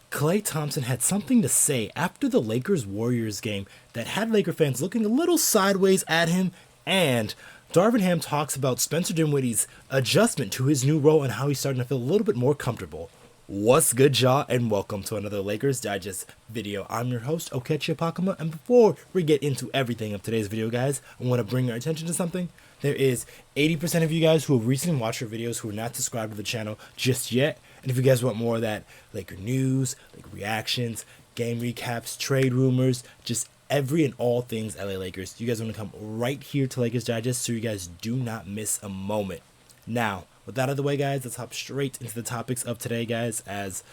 Klay Thompson had something to say after the Lakers-Warriors game that had Laker fans looking a little sideways at him, and Darvin Ham talks about Spencer Dinwiddie's adjustment to his new role and how he's starting to feel a little bit more comfortable. What's good, y'all, and welcome to another Lakers Digest video. I'm your host, Okechi apakama, and before we get into everything of today's video, guys, I want to bring your attention to something. There is 80% of you guys who have recently watched our videos who are not subscribed to the channel just yet. And if you guys want more of that Laker news, like reactions, game recaps, trade rumors, just every and all things LA Lakers, you guys want to come right here to Lakers Digest so you guys do not miss a moment. Now, with that out of the way, guys, let's hop straight into the topics of today, guys, as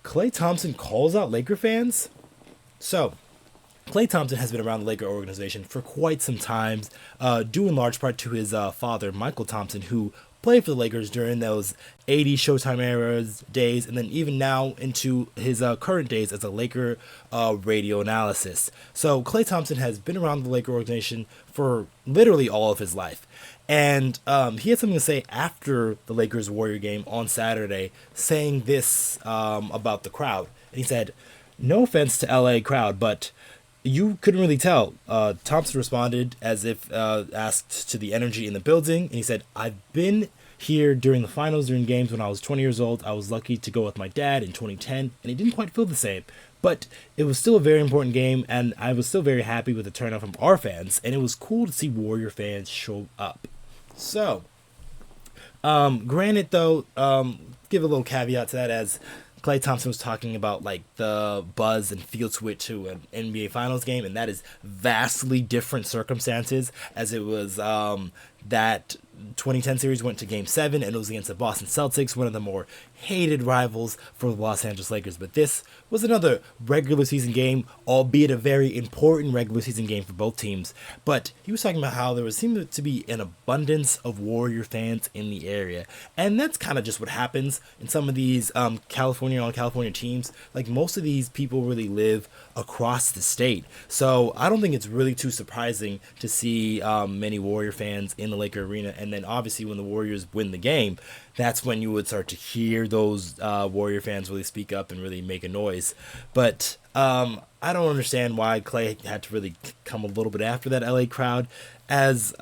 Klay Thompson calls out Laker fans. So, Klay Thompson has been around the Laker organization for quite some time, due in large part to his father, Michael Thompson, who played for the Lakers during those 80 Showtime eras days, and then even now into his current days as a Laker radio analyst. So Klay Thompson has been around the Laker organization for literally all of his life. And he had something to say after the Lakers-Warrior game on Saturday, saying this about the crowd. And he said, "No offense to LA crowd, but you couldn't really tell." Thompson responded as if asked to the energy in the building, and he said, "I've been here during the finals, during games when I was 20 years old. I was lucky to go with my dad in 2010, and he didn't quite feel the same. But it was still a very important game, and I was still very happy with the turnout from our fans, and it was cool to see Warrior fans show up." So, granted though, give a little caveat to that, as Klay Thompson was talking about like the buzz and feel to it to an NBA Finals game, and that is vastly different circumstances, as it was that 2010 series went to Game 7, and it was against the Boston Celtics, one of the more hated rivals for the Los Angeles Lakers. But this was another regular season game, albeit a very important regular season game for both teams. But he was talking about how there seemed to be an abundance of Warrior fans in the area, and that's kind of just what happens in some of these California teams. Like, most of these people really live across the state, so I don't think it's really too surprising to see many Warrior fans in the Laker arena. And then obviously when the Warriors win the game, that's when you would start to hear those Warrior fans really speak up and really make a noise. But I don't understand why Klay had to really come a little bit after that LA crowd, as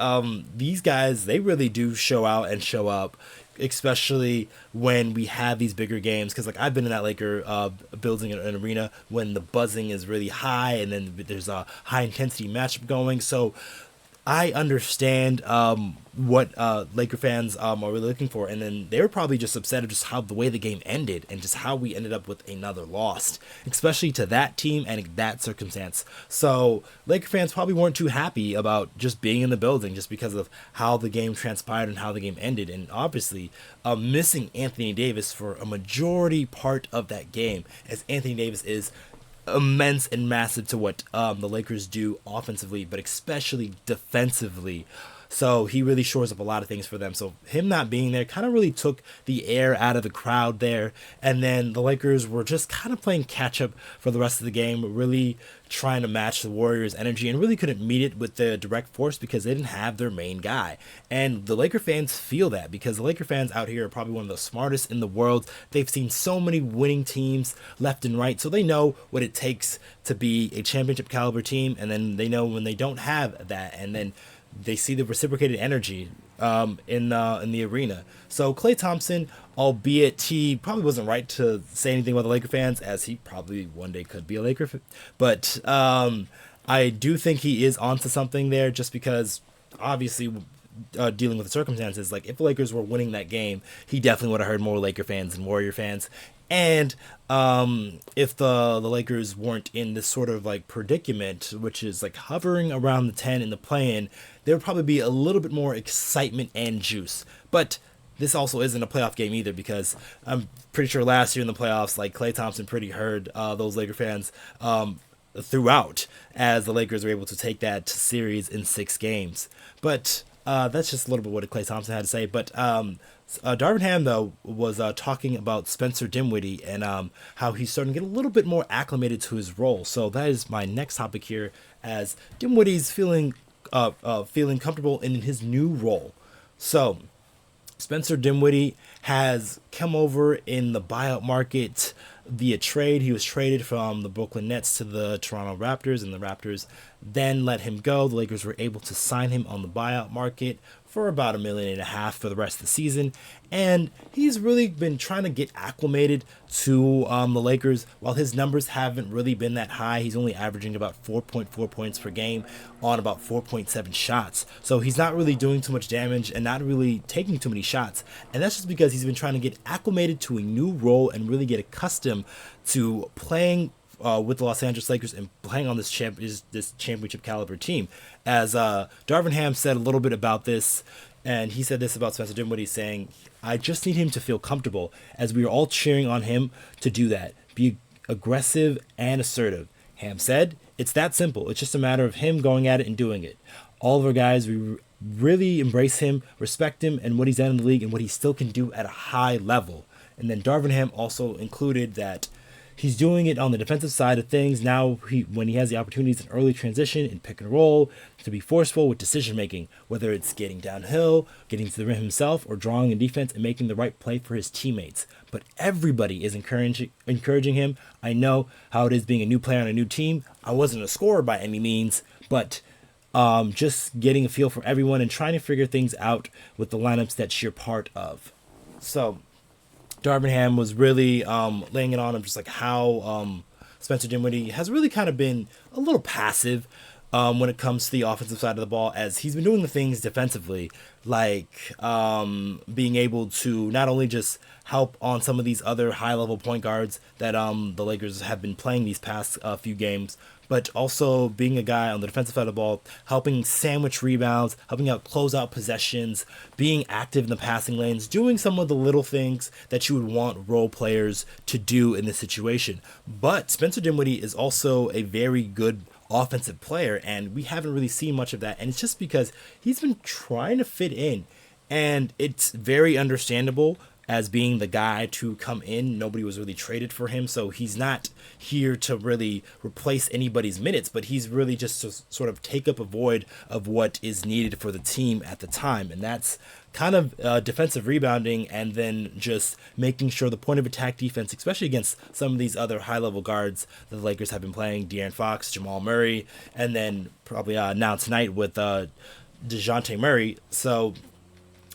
these guys, they really do show out and show up, especially when we have these bigger games. Because like, I've been in that Laker building an arena when the buzzing is really high, and then there's a high intensity matchup going. So I understand what Laker fans are really looking for, and then they were probably just upset of just how the way the game ended and just how we ended up with another loss, especially to that team and that circumstance. So Laker fans probably weren't too happy about just being in the building just because of how the game transpired and how the game ended, and obviously missing Anthony Davis for a majority part of that game, as Anthony Davis is immense and massive to what the Lakers do offensively, but especially defensively. So he really shores up a lot of things for them. So him not being there kind of really took the air out of the crowd there. And then the Lakers were just kind of playing catch up for the rest of the game, really trying to match the Warriors' energy, and really couldn't meet it with the direct force because they didn't have their main guy. And the Laker fans feel that, because the Laker fans out here are probably one of the smartest in the world. They've seen so many winning teams left and right, so they know what it takes to be a championship caliber team, and then they know when they don't have that, and then they see the reciprocated energy in the arena. So Klay Thompson, albeit he probably wasn't right to say anything about the Laker fans, as he probably one day could be a Laker fan, but I do think he is onto something there, just because obviously dealing with the circumstances, like if the Lakers were winning that game, he definitely would have heard more Laker fans than Warrior fans. And if the Lakers weren't in this sort of like predicament, which is like hovering around the 10 in the play-in, there would probably be a little bit more excitement and juice. But this also isn't a playoff game either, because I'm pretty sure last year in the playoffs, like, Klay Thompson pretty heard those Laker fans throughout, as the Lakers were able to take that series in 6 games. But that's just a little bit what Klay Thompson had to say. But Darvin Ham, though, was talking about Spencer Dinwiddie and how he's starting to get a little bit more acclimated to his role. So that is my next topic here, as Dinwiddie's feeling comfortable in his new role. So Spencer Dinwiddie has come over in the buyout market via trade. He was traded from the Brooklyn Nets to the Toronto Raptors, and the Raptors then let him go. The Lakers were able to sign him on the buyout market for about $1.5 million for the rest of the season, and he's really been trying to get acclimated to the Lakers. While his numbers haven't really been that high, he's only averaging about 4.4 points per game on about 4.7 shots. So he's not really doing too much damage and not really taking too many shots, and that's just because he's been trying to get acclimated to a new role and really get accustomed to playing with the Los Angeles Lakers and playing on this championship caliber team. As Darvin Ham said a little bit about this, and he said this about Spencer Dinwiddie, saying, "I just need him to feel comfortable, as we are all cheering on him to do that. Be aggressive and assertive." Ham said, "It's that simple. It's just a matter of him going at it and doing it. All of our guys, we really embrace him, respect him, and what he's done in the league and what he still can do at a high level." And then Darvin Ham also included that he's doing it on the defensive side of things now. When he has the opportunities in early transition and pick and roll, to be forceful with decision making, whether it's getting downhill, getting to the rim himself, or drawing in defense and making the right play for his teammates. But everybody is encouraging him. I know how it is being a new player on a new team. I wasn't a scorer by any means, but just getting a feel for everyone and trying to figure things out with the lineups that you're part of. So Darvin Ham was really laying it on him, just like how Spencer Dinwiddie has really kind of been a little passive when it comes to the offensive side of the ball, as he's been doing the things defensively, like being able to not only just help on some of these other high-level point guards that the Lakers have been playing these past few games, but also being a guy on the defensive side of the ball, helping sandwich rebounds, helping out close out possessions, being active in the passing lanes, doing some of the little things that you would want role players to do in this situation. But Spencer Dinwiddie is also a very good offensive player, and we haven't really seen much of that, and it's just because he's been trying to fit in, and it's very understandable. As being the guy to come in, nobody was really traded for him, so he's not here to really replace anybody's minutes, but he's really just to sort of take up a void of what is needed for the team at the time, and that's kind of defensive rebounding, and then just making sure the point of attack defense, especially against some of these other high-level guards that the Lakers have been playing, De'Aaron Fox, Jamal Murray, and then probably now tonight with DeJounte Murray. So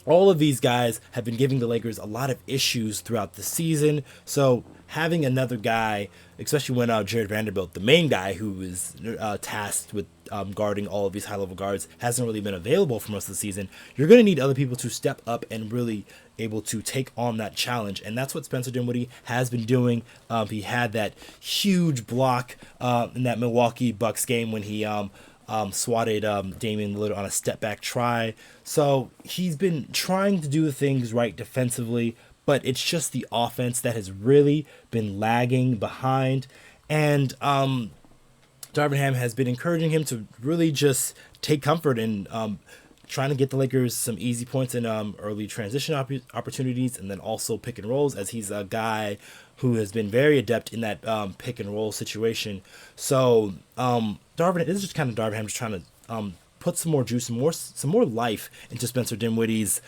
all of these guys have been giving the Lakers a lot of issues throughout the season. So having another guy, especially when Jared Vanderbilt, the main guy who is tasked with guarding all of these high-level guards, hasn't really been available for most of the season, you're going to need other people to step up and really able to take on that challenge. And that's what Spencer Dinwiddie has been doing. He had that huge block in that Milwaukee Bucks game when he swatted Damian Lillard on a step-back try. So he's been trying to do things right defensively, but it's just the offense that has really been lagging behind. And Darvin Ham has been encouraging him to really just take comfort in trying to get the Lakers some easy points in early transition opportunities, and then also pick and rolls, as he's a guy who has been very adept in that pick and roll situation. So this is just kind of Darvin Ham just trying to put some more juice, some more life into Spencer Dinwiddie's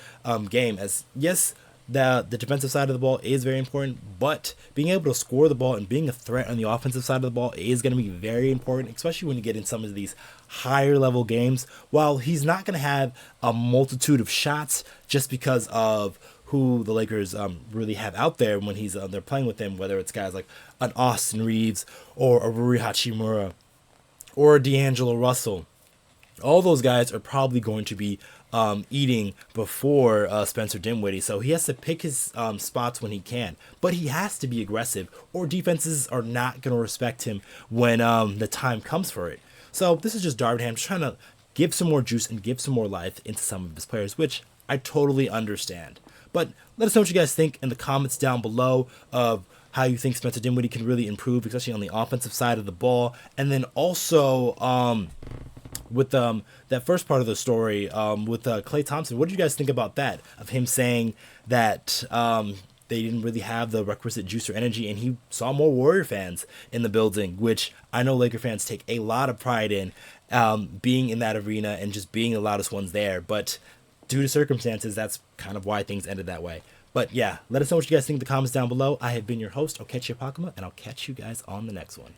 game. As yes, the defensive side of the ball is very important, but being able to score the ball and being a threat on the offensive side of the ball is going to be very important, especially when you get in some of these higher level games. While he's not going to have a multitude of shots just because of who the Lakers really have out there when they're playing with him, whether it's guys like an Austin Reaves or a Rui Hachimura or D'Angelo Russell. All those guys are probably going to be eating before Spencer Dinwiddie, so he has to pick his spots when he can. But he has to be aggressive, or defenses are not going to respect him when the time comes for it. So this is just Darvin Ham trying to give some more juice and give some more life into some of his players, which I totally understand. But let us know what you guys think in the comments down below of how you think Spencer Dinwiddie can really improve, especially on the offensive side of the ball. And then also with that first part of the story with Klay Thompson, what did you guys think about that? Of him saying that they didn't really have the requisite juice or energy, and he saw more Warrior fans in the building, which I know Laker fans take a lot of pride in, being in that arena and just being the loudest ones there. But due to circumstances, that's kind of why things ended that way. But yeah, let us know what you guys think in the comments down below. I have been your host, Okechi Apakama, and I'll catch you guys on the next one.